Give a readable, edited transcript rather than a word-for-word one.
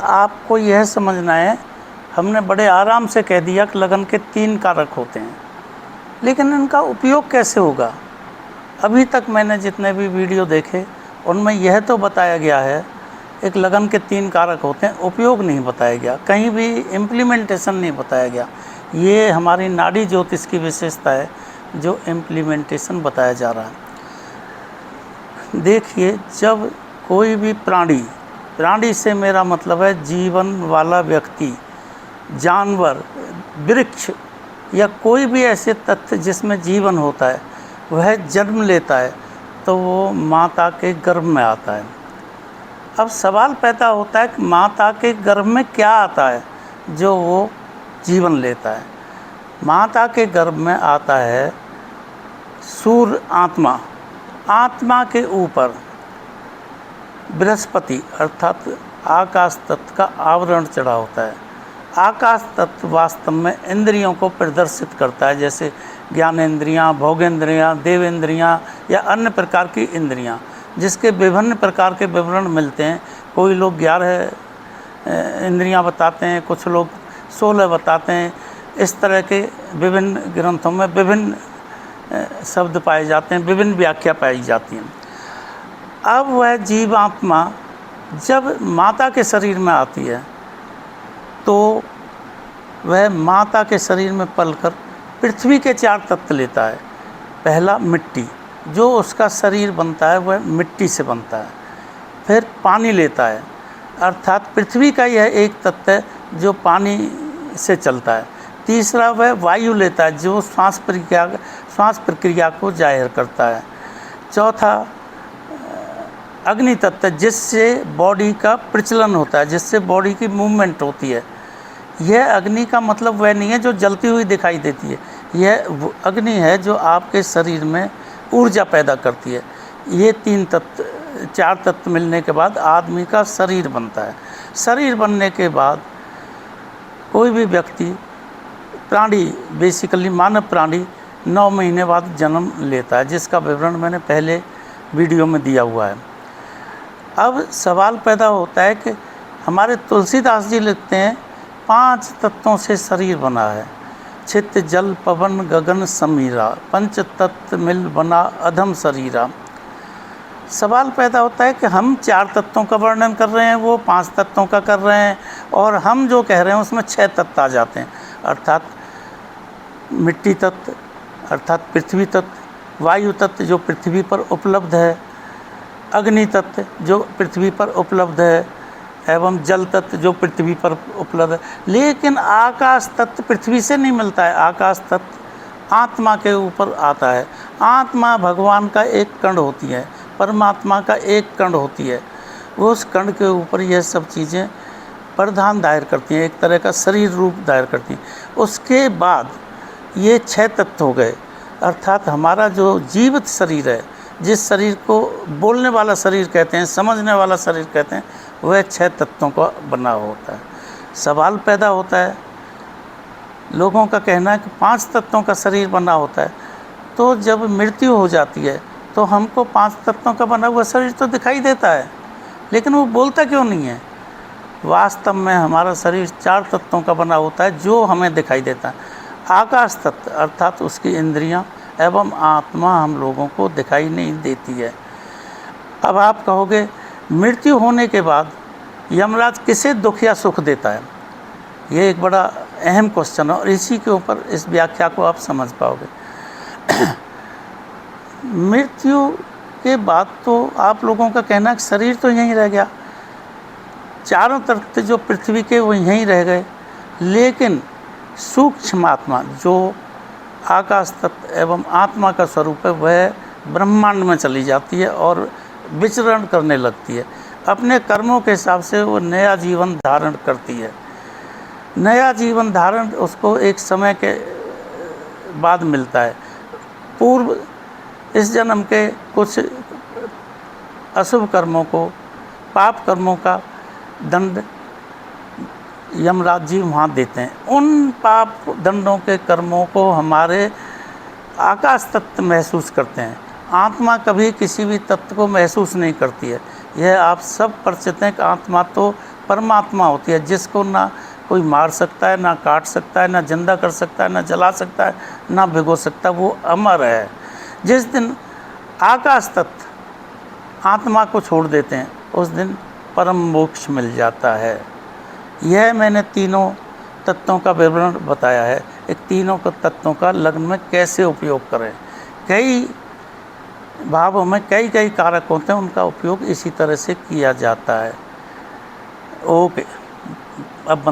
आपको यह समझना है, हमने बड़े आराम से कह दिया कि लगन के 3 कारक होते हैं, लेकिन इनका उपयोग कैसे होगा? अभी तक मैंने जितने भी वीडियो देखे उनमें यह तो बताया गया है एक लगन के 3 कारक होते हैं, उपयोग नहीं बताया गया, कहीं भी इम्प्लीमेंटेशन नहीं बताया गया। ये हमारी नाड़ी ज्योतिष की विशेषता है जो इम्प्लीमेंटेशन बताया जा रहा है। देखिए, जब कोई भी प्राणी से मेरा मतलब है जीवन वाला व्यक्ति, जानवर, वृक्ष या कोई भी ऐसे तत्व जिसमें जीवन होता है, वह जन्म लेता है तो वो माता के गर्भ में आता है। अब सवाल पैदा होता है कि माता के गर्भ में क्या आता है जो वो जीवन लेता है? माता के गर्भ में आता है सूर्य आत्मा के ऊपर बृहस्पति अर्थात आकाश तत्व का आवरण चढ़ा होता है। आकाश तत्व वास्तव में इंद्रियों को प्रदर्शित करता है, जैसे ज्ञानेंद्रियाँ, भोगेंद्रियाँ, देवेंद्रियाँ या अन्य प्रकार की इंद्रियाँ, जिसके विभिन्न प्रकार के विवरण मिलते हैं। कोई लोग 11 इंद्रियाँ बताते हैं, कुछ लोग 16 बताते हैं। इस तरह के विभिन्न ग्रंथों में विभिन्न शब्द पाए जाते हैं, विभिन्न व्याख्या पाई जाती हैं। अब वह जीवात्मा जब माता के शरीर में आती है तो वह माता के शरीर में पलकर पृथ्वी के 4 तत्व लेता है। पहला मिट्टी, जो उसका शरीर बनता है वह मिट्टी से बनता है। फिर पानी लेता है, अर्थात पृथ्वी का यह एक तत्व है जो पानी से चलता है। तीसरा वह वायु लेता है जो श्वास प्रक्रिया को जाहिर करता है। चौथा अग्नि तत्व, जिससे बॉडी का प्रचलन होता है, जिससे बॉडी की मूवमेंट होती है। यह अग्नि का मतलब वह नहीं है जो जलती हुई दिखाई देती है, यह अग्नि है जो आपके शरीर में ऊर्जा पैदा करती है। ये 4 तत्व मिलने के बाद आदमी का शरीर बनता है। शरीर बनने के बाद कोई भी व्यक्ति, प्राणी, बेसिकली मानव प्राणी 9 महीने बाद जन्म लेता है, जिसका विवरण मैंने पहले वीडियो में दिया हुआ है। अब सवाल पैदा होता है कि हमारे तुलसीदास जी लिखते हैं 5 तत्वों से शरीर बना है, छित जल पवन गगन समीरा, 5 तत्व मिल बना अधम शरीरा। सवाल पैदा होता है कि हम 4 तत्वों का वर्णन कर रहे हैं, वो 5 तत्वों का कर रहे हैं, और हम जो कह रहे हैं उसमें 6 तत्व आ जाते हैं, अर्थात मिट्टी तत्व अर्थात पृथ्वी तत्व, वायु तत्व जो पृथ्वी पर उपलब्ध है, अग्नि तत्व जो पृथ्वी पर उपलब्ध है, एवं जल तत्व जो पृथ्वी पर उपलब्ध है। लेकिन आकाश तत्व पृथ्वी से नहीं मिलता है, आकाश तत्व आत्मा के ऊपर आता है। आत्मा भगवान का एक कण होती है, परमात्मा का एक कण होती है, उस कण के ऊपर यह सब चीज़ें प्रधान दायर करती हैं, एक तरह का शरीर रूप दायर करती हैं। उसके बाद ये 6 तत्व हो गए, अर्थात हमारा जो जीवित शरीर है, जिस शरीर को बोलने वाला शरीर कहते हैं, समझने वाला शरीर कहते हैं, वह 6 तत्वों का बना होता है। सवाल पैदा होता है, लोगों का कहना है कि 5 तत्वों का शरीर बना होता है, तो जब मृत्यु हो जाती है तो हमको 5 तत्वों का बना हुआ शरीर तो दिखाई देता है, लेकिन वो बोलता क्यों नहीं है? वास्तव में हमारा शरीर 4 तत्वों का बना होता है जो हमें दिखाई देता है। आकाश तत्व अर्थात उसकी इंद्रियां एवं आत्मा हम लोगों को दिखाई नहीं देती है। अब आप कहोगे मृत्यु होने के बाद यमराज किसे दुख या सुख देता है? ये एक बड़ा अहम क्वेश्चन है और इसी के ऊपर इस व्याख्या को आप समझ पाओगे। मृत्यु के बाद तो आप लोगों का कहना है कि शरीर तो यहीं रह गया, 4 तत्व जो पृथ्वी के वो यहीं रह गए, लेकिन सूक्ष्म आत्मा जो आकाश तत्व एवं आत्मा का स्वरूप है वह ब्रह्मांड में चली जाती है और विचरण करने लगती है। अपने कर्मों के हिसाब से वो नया जीवन धारण करती है। नया जीवन धारण उसको एक समय के बाद मिलता है। पूर्व इस जन्म के कुछ अशुभ कर्मों को, पाप कर्मों का दंड यमराज जी वहाँ देते हैं। उन पाप दंडों के कर्मों को हमारे आकाश तत्व महसूस करते हैं। आत्मा कभी किसी भी तत्व को महसूस नहीं करती है। यह आप सब परिचित हैं कि आत्मा तो परमात्मा होती है, जिसको ना कोई मार सकता है, ना काट सकता है, ना जिंदा कर सकता है, ना जला सकता है, ना भिगो सकता है, वो अमर है। जिस दिन आकाश तत्व आत्मा को छोड़ देते हैं उस दिन परम मोक्ष मिल जाता है। यह मैंने तीनों तत्वों का विवरण बताया है। एक तीनों तत्वों का लग्न में कैसे उपयोग करें। कई भावों में कई कई कारक होते हैं, उनका उपयोग इसी तरह से किया जाता है। ओके, अब